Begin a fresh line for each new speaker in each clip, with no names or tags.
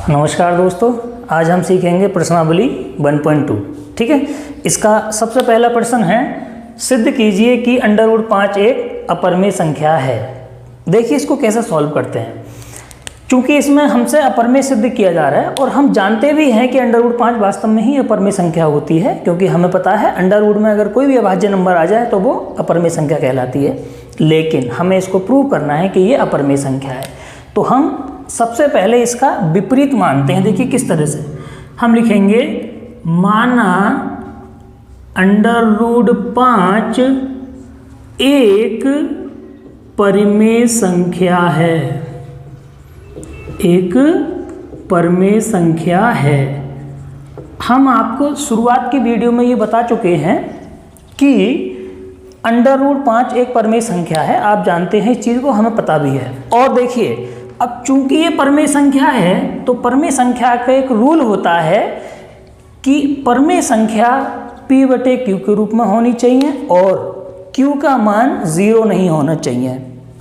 नमस्कार दोस्तों, आज हम सीखेंगे प्रश्नावली 1.2। ठीक है, इसका सबसे पहला प्रश्न है, सिद्ध कीजिए कि √5 एक अपरिमेय संख्या है। देखिए इसको कैसे सॉल्व करते हैं। चूंकि इसमें हमसे अपरिमेय सिद्ध किया जा रहा है और हम जानते भी हैं कि √5 वास्तव में ही अपरिमेय संख्या होती है, क्योंकि हमें पता है अंडर रूट में अगर कोई भी अभाज्य नंबर आ जाए तो वो अपरिमेय संख्या कहलाती है। लेकिन हमें इसको प्रूव करना है कि ये अपरिमेय संख्या है, तो हम सबसे पहले इसका विपरीत मानते हैं। देखिए किस तरह से हम लिखेंगे, माना √5 एक परिमेय संख्या है, एक परिमेय संख्या है। हम आपको शुरुआत की वीडियो में ये बता चुके हैं कि √5 एक परिमेय संख्या है। आप जानते हैं इस चीज़ को, हमें पता भी है। और देखिए अब चूंकि ये परिमेय संख्या है तो परिमेय संख्या का एक रूल होता है कि परिमेय संख्या p/q के रूप में होनी चाहिए और q का मान 0 नहीं होना चाहिए।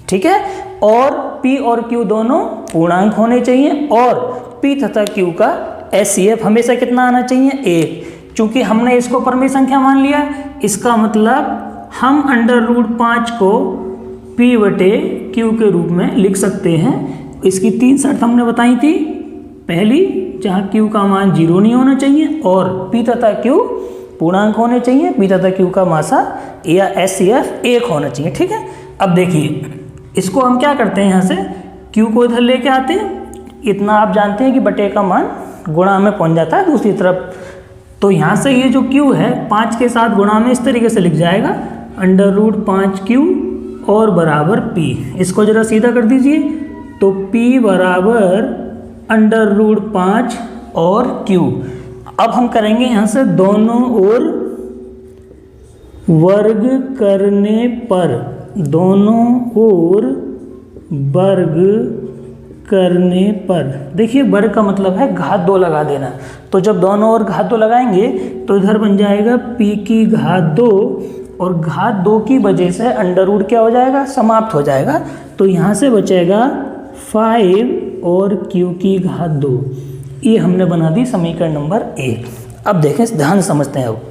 ठीक है, और p और q दोनों पूर्णांक होने चाहिए और p तथा q का HCF हमेशा कितना आना चाहिए, 1। चूंकि हमने इसको परिमेय संख्या मान लिया, इसका मतलब हम √5 को p/q के रूप में लिख सकते हैं। इसकी 3 शर्त हमने बताई थी। पहली, जहाँ q का मान 0 नहीं होना चाहिए और p तथा q पूर्णांक होने चाहिए, p तथा q का मासा या HCF 1 होना चाहिए। ठीक है, अब देखिए इसको हम क्या करते हैं, यहाँ से q को इधर लेके आते हैं। इतना आप जानते हैं कि बटे का मान गुणा में पहुँच जाता है दूसरी तरफ। तो यहाँ से ये जो q है 5 के साथ गुणा में इस तरीके से लिख जाएगा, √5q और बराबर p। इसको जरा सीधा कर दीजिए, तो p बराबर √5 और q। अब हम करेंगे यहाँ से दोनों ओर वर्ग करने पर, दोनों ओर वर्ग करने पर। देखिए वर्ग का मतलब है घात 2 लगा देना। तो जब दोनों ओर घात 2 लगाएंगे तो इधर बन जाएगा p की घात 2 और घात 2 की वजह से √ क्या हो जाएगा, समाप्त हो जाएगा। तो यहाँ से बचेगा 5 और q की घात 2। ये हमने बना दी समीकरण नंबर 1। अब देखें, ध्यान से समझते हैं। अब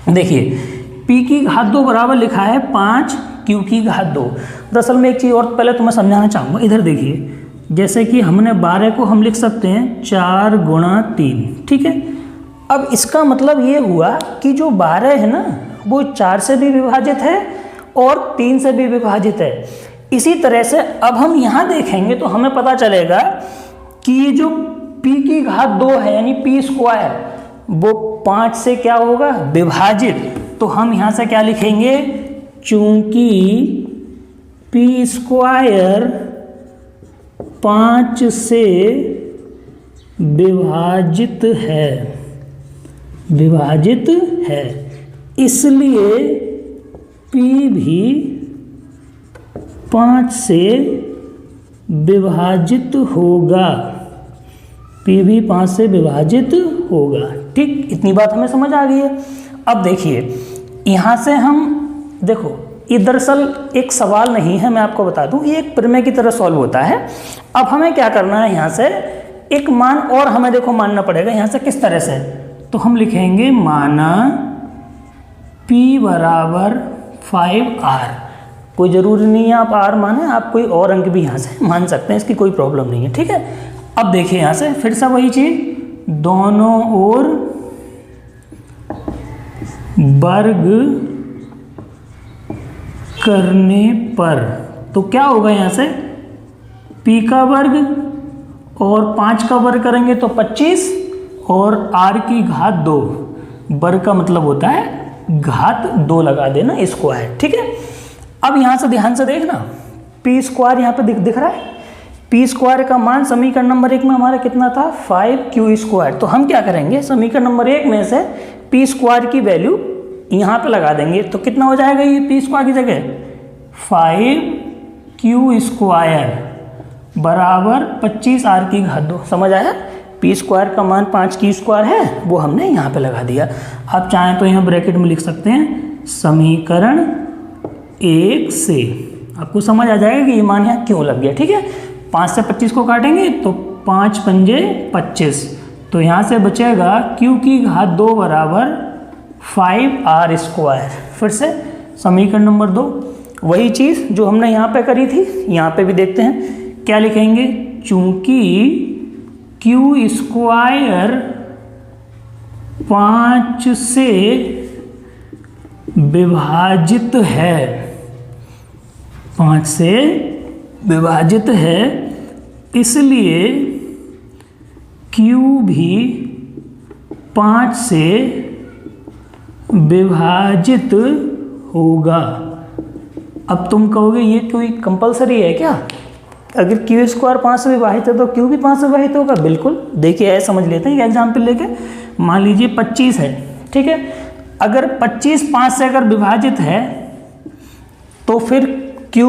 देखिए p की घात 2 बराबर लिखा है 5 q की घात 2। दरअसल में एक चीज़ और पहले तो मैं समझाना चाहूँगा। इधर देखिए, जैसे कि हमने 12 को हम लिख सकते हैं 4 × 3। ठीक है, अब इसका मतलब ये हुआ कि जो 12 है ना वो 4 से भी विभाजित है और 3 से भी विभाजित है। इसी तरह से अब हम यहाँ देखेंगे तो हमें पता चलेगा कि ये जो p की घात 2 है यानी p² वो 5 से क्या होगा, विभाजित। तो हम यहाँ से क्या लिखेंगे, चूंकि p² 5 से विभाजित है, विभाजित है, इसलिए p भी 5 से विभाजित होगा, p भी 5 से विभाजित होगा। ठीक, इतनी बात हमें समझ आ गई है। अब देखिए यहाँ से हम देखो, ये दरअसल एक सवाल नहीं है, मैं आपको बता दूं, ये एक प्रमेय की तरह सॉल्व होता है। अब हमें क्या करना है, यहाँ से एक मान और हमें देखो मानना पड़ेगा। यहाँ से किस तरह से, तो हम लिखेंगे माना p बराबर 5r। कोई ज़रूरी नहीं है आप r माने, आप कोई और अंक भी यहाँ से मान सकते हैं, इसकी कोई प्रॉब्लम नहीं है। ठीक है, अब देखिए यहाँ से फिर से वही चीज़, दोनों ओर वर्ग करने पर, तो क्या होगा यहाँ से p का वर्ग और 5 का वर्ग करेंगे तो 25 और r की घात 2। वर्ग का मतलब होता है घात 2 लगा देना, स्क्वायर। ठीक है, अब यहाँ से ध्यान से देखना, p² यहाँ पे दिख रहा है। p² का मान समीकरण नंबर 1 में हमारा कितना था, 5q²। तो हम क्या करेंगे, समीकरण नंबर 1 में से p² की वैल्यू यहाँ पे लगा देंगे। तो कितना हो जाएगा ये p² की जगह 5q² बराबर 25r की घात 2। समझ आया, p² का मान 5q² है, वो हमने यहाँ पे लगा दिया। आप चाहें तो यहाँ ब्रैकेट में लिख सकते हैं समीकरण 1 से। आपको समझ आ जाएगा कि ये मान यहाँ क्यों लग गया। ठीक है, 5 से 25 को काटेंगे तो 5 पंजे 25, तो यहाँ से बचेगा q की घात 2 बराबर 5r²। फिर से समीकरण नंबर 2, वही चीज़ जो हमने यहाँ पे करी थी, यहाँ पे भी देखते हैं क्या लिखेंगे। चूंकि q² 5 से विभाजित है, 5 से विभाजित है, इसलिए q भी 5 से विभाजित होगा। अब तुम कहोगे ये कोई कंपलसरी है क्या? अगर q² 5 से विभाजित है तो q भी 5 से विभाजित होगा। बिल्कुल, देखिए ऐसा समझ लेते हैं, एग्जाम्पल लेके मान लीजिए 25 है, ठीक है। अगर 25 5 से अगर विभाजित है तो फिर q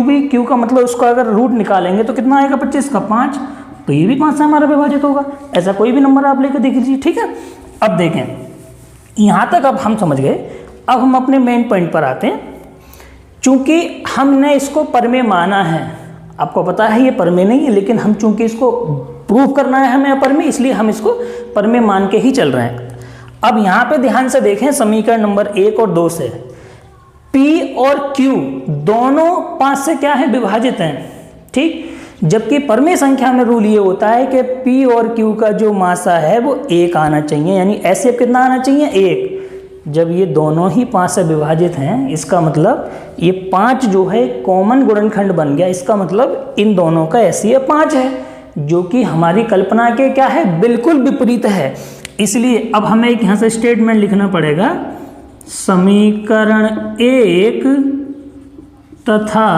का मतलब उसका अगर रूट निकालेंगे तो कितना आएगा, 25 का 5, तो ये भी 5 से हमारा विभाजित होगा। ऐसा कोई भी नंबर आप लेकर देख लीजिए, ठीक है। अब देखें, यहाँ तक अब हम समझ गए। अब हम अपने मेन पॉइंट पर आते हैं। चूंकि हमने इसको परमेय माना है, आपको पता है ये परमेय नहीं है, लेकिन हम चूंकि इसको प्रूव करना है हमें परमेय, इसलिए हम इसको परमेय मान के ही चल रहे हैं। अब यहाँ पे ध्यान से देखें, समीकरण नंबर 1 और 2 से P और Q दोनों 5 से क्या है, विभाजित हैं, ठीक। जबकि परमेय संख्या में रूल ये होता है कि P और Q का जो मासा है वो 1 आना चाहिए, यानी ऐसे कितना आना चाहिए, 1। जब ये दोनों ही 5 से विभाजित हैं, इसका मतलब ये 5 जो है कॉमन गुणनखंड बन गया। इसका मतलब इन दोनों का ऐसे 5 है, जो कि हमारी कल्पना के क्या है, बिल्कुल विपरीत है। इसलिए अब हमें एक यहाँ से स्टेटमेंट लिखना पड़ेगा, समीकरण 1 तथा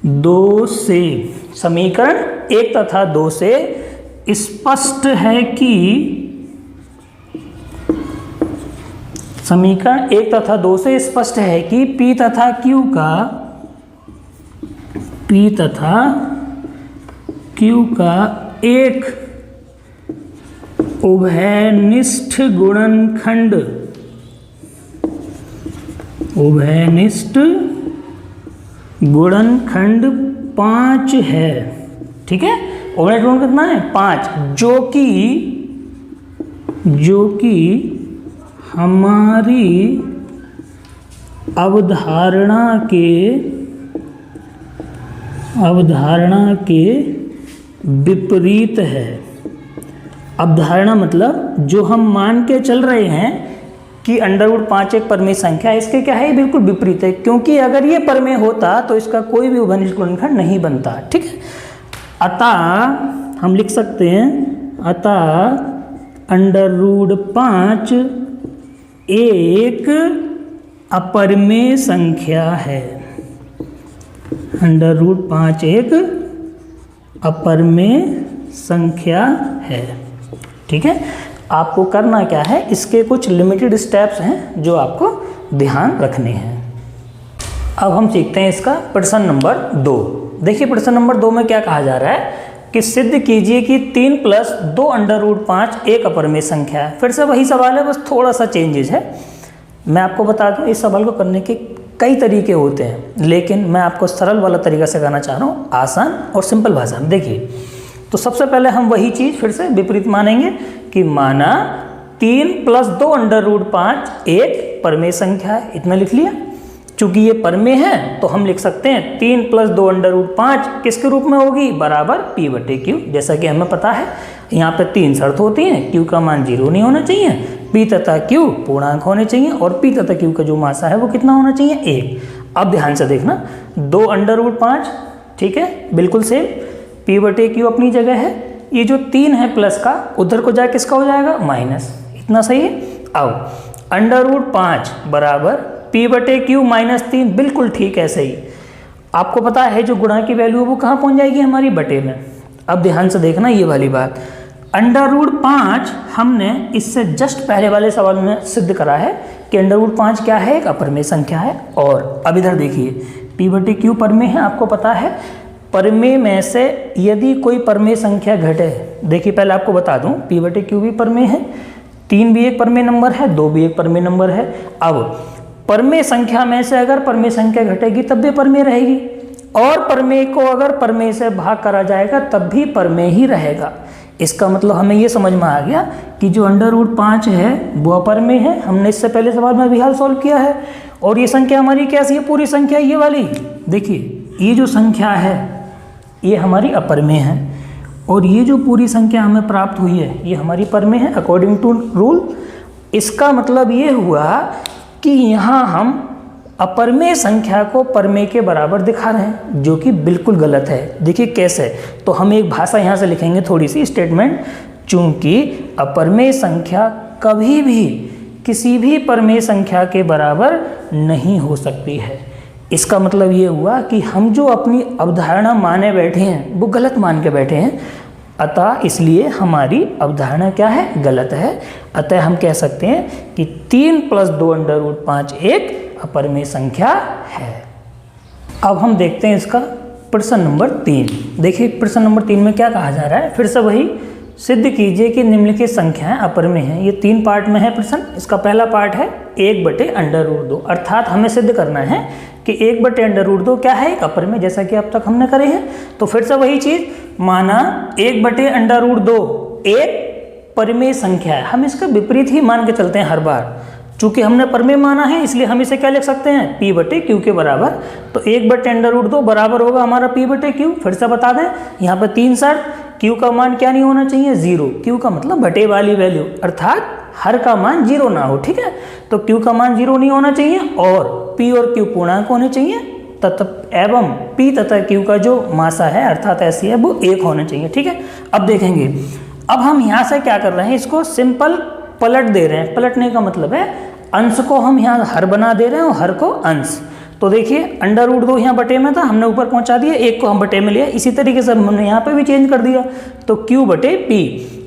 2 से, समीकरण 1 तथा 2 से स्पष्ट है कि, समीकरण 1 तथा 2 से स्पष्ट है कि P तथा Q का एक उभयनिष्ठ गुणनखंड 5 है, ठीक है। उभयनिष्ठ गुणनखंड कितना है, 5, जो कि हमारी अवधारणा के विपरीत है। अवधारणा मतलब जो हम मान के चल रहे हैं कि √5 एक परमेय संख्या है, इसके क्या है, बिल्कुल विपरीत है। क्योंकि अगर ये परमेय होता तो इसका कोई भी उभयनिष्ठ गुणनखंड नहीं बनता, ठीक है। अतः हम लिख सकते हैं, अतः √5 एक अपरमेय संख्या है। √5 एक अपरमेय संख्या है, ठीक है। आपको करना क्या है, इसके कुछ लिमिटेड स्टेप्स हैं जो आपको ध्यान रखने हैं। अब हम सीखते हैं इसका प्रश्न नंबर 2। देखिए प्रश्न नंबर 2 में क्या कहा जा रहा है कि सिद्ध कीजिए कि 3 + 2 √5 एक अपरमेय संख्या है। फिर से वही सवाल है, बस थोड़ा सा चेंजेज है। मैं आपको बता दूं, इस सवाल को करने के कई तरीके होते हैं, लेकिन मैं आपको सरल वाला तरीका सिखाना चाह रहा हूँ, आसान और सिंपल भाषा में। देखिए, तो सबसे पहले हम वही चीज़ फिर से विपरीत मानेंगे कि माना 3 + 2 √5 एक परमेय संख्या है, इतना लिख लिया। चूंकि ये परमेय है तो हम लिख सकते हैं 3 + 2 √5 किसके रूप में होगी, बराबर P/Q। जैसा कि हमें पता है यहाँ पे 3 शर्त होती हैं, Q का मान 0 नहीं होना चाहिए, P तथा Q पूर्णांक होने चाहिए, और P तथा Q का जो मासा है वो कितना होना चाहिए, 1। अब ध्यान से देखना, 2 √5, ठीक है, बिल्कुल सेम, P/Q अपनी जगह है। ये जो 3 है प्लस का, उधर को जाए किसका हो जाएगा, माइनस, इतना सही है। अब √5 बराबर P/Q -3, बिल्कुल ठीक है, सही। आपको पता है जो गुणा की वैल्यू है वो कहाँ पहुँच जाएगी, हमारी बटे में। अब ध्यान से देखना ये वाली बात, √5 हमने इससे जस्ट पहले वाले सवाल में सिद्ध करा है कि √5 क्या है, एक अपरमेय संख्या है। और अब इधर देखिए, P/Q परमेय है, आपको पता है। परमेय में से यदि कोई परमेय संख्या घटे, देखिए पहले आपको बता दूं, P/Q भी परमेय है, 3 भी एक परमेय नंबर है, 2 भी एक परमेय नंबर है। अब परमेय संख्या में से अगर परमेय संख्या घटेगी तब भी परमेय रहेगी। और परमेय को अगर परमेय से भाग करा जाएगा तब भी परमेय ही रहेगा। इसका मतलब हमें ये समझ में आ गया कि जो √5 है वो अपरमेय है। हमने इससे पहले सवाल में भी हल सॉल्व किया है। और ये संख्या हमारी कैसी है? पूरी संख्या ये वाली। देखिए ये जो संख्या है ये हमारी अपरमेय है और ये जो पूरी संख्या हमें प्राप्त हुई है ये हमारी परमेय है अकॉर्डिंग टू रूल। इसका मतलब ये हुआ कि यहाँ हम अपरमेय संख्या को परमेय के बराबर दिखा रहे हैं, जो कि बिल्कुल गलत है। देखिए कैसे, तो हम एक भाषा यहाँ से लिखेंगे थोड़ी सी स्टेटमेंट, चूंकि अपरमेय संख्या कभी भी किसी भी परमेय संख्या के बराबर नहीं हो सकती है। इसका मतलब ये हुआ कि हम जो अपनी अवधारणा माने बैठे हैं वो गलत मान के बैठे हैं, अतः इसलिए हमारी अवधारणा क्या है? गलत है। अतः हम कह सकते हैं कि 3 + 2 √5 एक अपरमेय संख्या है। अब हम देखते हैं इसका प्रश्न नंबर 3। देखिए प्रश्न नंबर 3 में क्या कहा जा रहा है? फिर से वही, सिद्ध कीजिए कि निम्नलिखित संख्याएं अपरमेय हैं। ये 3 पार्ट में है प्रश्न। इसका पहला पार्ट है 1/√2, अर्थात हमें सिद्ध करना है कि 1/√2 क्या है? एक अपरमेय, जैसा कि अब तक हमने करे हैं। तो फिर से वही चीज, माना 1/√2 एक परमेय संख्या है। हम इसका विपरीत ही मान के चलते हैं हर बार। चूंकि हमने परमेय माना है इसलिए हम इसे क्या लिख सकते हैं? P/Q के बराबर। तो 1/√2 बराबर होगा हमारा P/Q। फिर से बता दें, यहाँ पर 3 शर्त। Q का मान क्या नहीं होना चाहिए? 0। Q का मतलब बटे वाली वैल्यू, अर्थात हर का मान 0 ना हो। ठीक है, तो Q का मान 0 नहीं होना चाहिए और P और Q पूर्णांक होने चाहिए एवं P तथा Q का जो मासा है अर्थात ऐसी है वो 1 होना चाहिए। ठीक है, अब देखेंगे। अब हम यहाँ से क्या कर रहे हैं? इसको सिंपल पलट दे रहे हैं। पलटने का मतलब है अंश को हम यहाँ हर बना दे रहे हैं और हर को अंश। तो देखिए √2 यहाँ बटे में था, हमने ऊपर पहुँचा दिया, 1 को हम बटे में लिया। इसी तरीके से हमने यहाँ पे भी चेंज कर दिया। तो Q/P,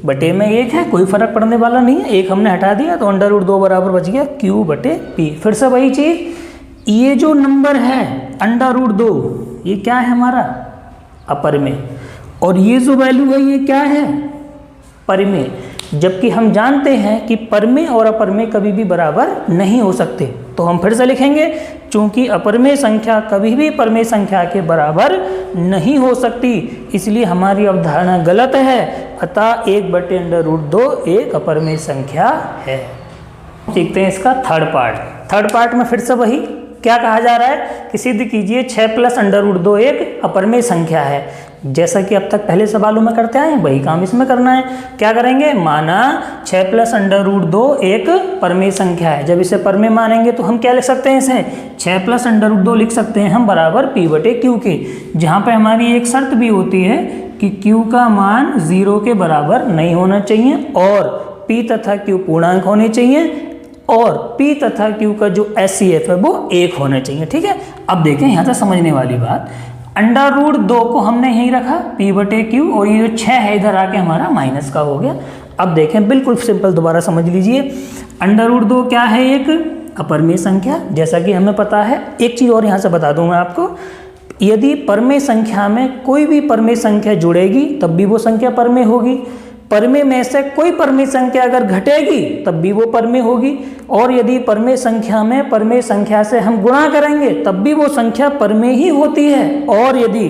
बटे में 1 है, कोई फर्क पड़ने वाला नहीं है। 1 हमने हटा दिया तो √2 बराबर बच गया Q/P। फिर से वही चीज़, ये जो नंबर है √2 ये क्या है? हमारा अपरमेय। और ये जो वैल्यू है ये क्या है? परमेय। जबकि हम जानते हैं कि परमेय और अपरमेय कभी भी बराबर नहीं हो सकते। तो हम फिर से लिखेंगे, चूंकि अपरमेय संख्या कभी भी परमेय संख्या के बराबर नहीं हो सकती, इसलिए हमारी अवधारणा गलत है। अतः 1/√2 एक अपरमेय संख्या है। देखते हैं इसका थर्ड पार्ट। थर्ड पार्ट में फिर से वही क्या कहा जा रहा है कि सिद्ध कीजिए 6 + √2 एक अपरमेय संख्या है। जैसा कि अब तक पहले सवालों में करते आए हैं वही काम इसमें करना है। क्या करेंगे? माना 6 + √2 एक परमेय संख्या है। जब इसे परमेय मानेंगे तो हम क्या लिख सकते हैं? इसे 6 + √2 लिख सकते हैं हम बराबर P/Q के, जहाँ पे हमारी एक शर्त भी होती है कि Q का मान 0 के बराबर नहीं होना चाहिए और P तथा Q पूर्णांक होने चाहिए और P तथा Q का जो SCF है वो 1 होना चाहिए। ठीक है, अब देखें यहाँ से समझने वाली बात, √2 को हमने यहीं रखा P/Q और ये जो 6 है इधर आके हमारा माइनस का हो गया। अब देखें बिल्कुल सिंपल, दोबारा समझ लीजिए। √2 क्या है? एक अपरमेय संख्या, जैसा कि हमें पता है। एक चीज़ और यहाँ से बता दूँ मैं आपको, यदि परमेय संख्या में कोई भी परमेय संख्या जुड़ेगी तब भी वो संख्या परमेय होगी। परमेय में से कोई परमेय संख्या अगर घटेगी तब भी वो परमेय होगी। और यदि परमेय संख्या में परमेय संख्या से हम गुणा करेंगे तब भी वो संख्या परमेय ही होती है। और यदि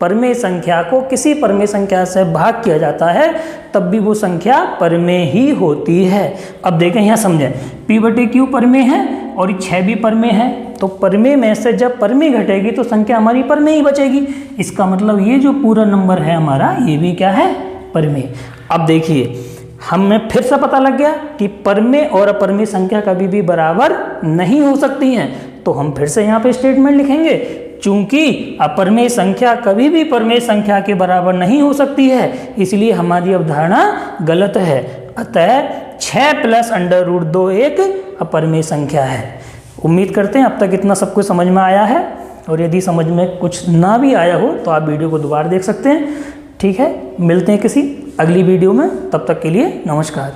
परमेय संख्या को किसी परमेय संख्या से भाग किया जाता है तब भी वो संख्या परमेय ही होती है। अब देखें यहाँ समझें, P/Q परमेय है और 6 भी परमेय है। तो परमेय में से जब परमेय घटेगी तो संख्या हमारी परमेय ही बचेगी। इसका मतलब ये जो पूरा नंबर है हमारा ये भी क्या है? परमेय। अब देखिए हमें फिर से पता लग गया कि परमेय और अपरमेय संख्या कभी भी बराबर नहीं हो सकती हैं। तो हम फिर से यहाँ पे स्टेटमेंट लिखेंगे, चूंकि अपरमेय संख्या कभी भी परमेय संख्या के बराबर नहीं हो सकती है, इसलिए हमारी अवधारणा गलत है। अतः 6 + √2 एक अपरमेय संख्या है। उम्मीद करते हैं अब तक इतना सब कुछ समझ में आया है, और यदि समझ में कुछ ना भी आया हो तो आप वीडियो को दोबारा देख सकते हैं। ठीक है, मिलते हैं किसी अगली वीडियो में, तब तक के लिए नमस्कार।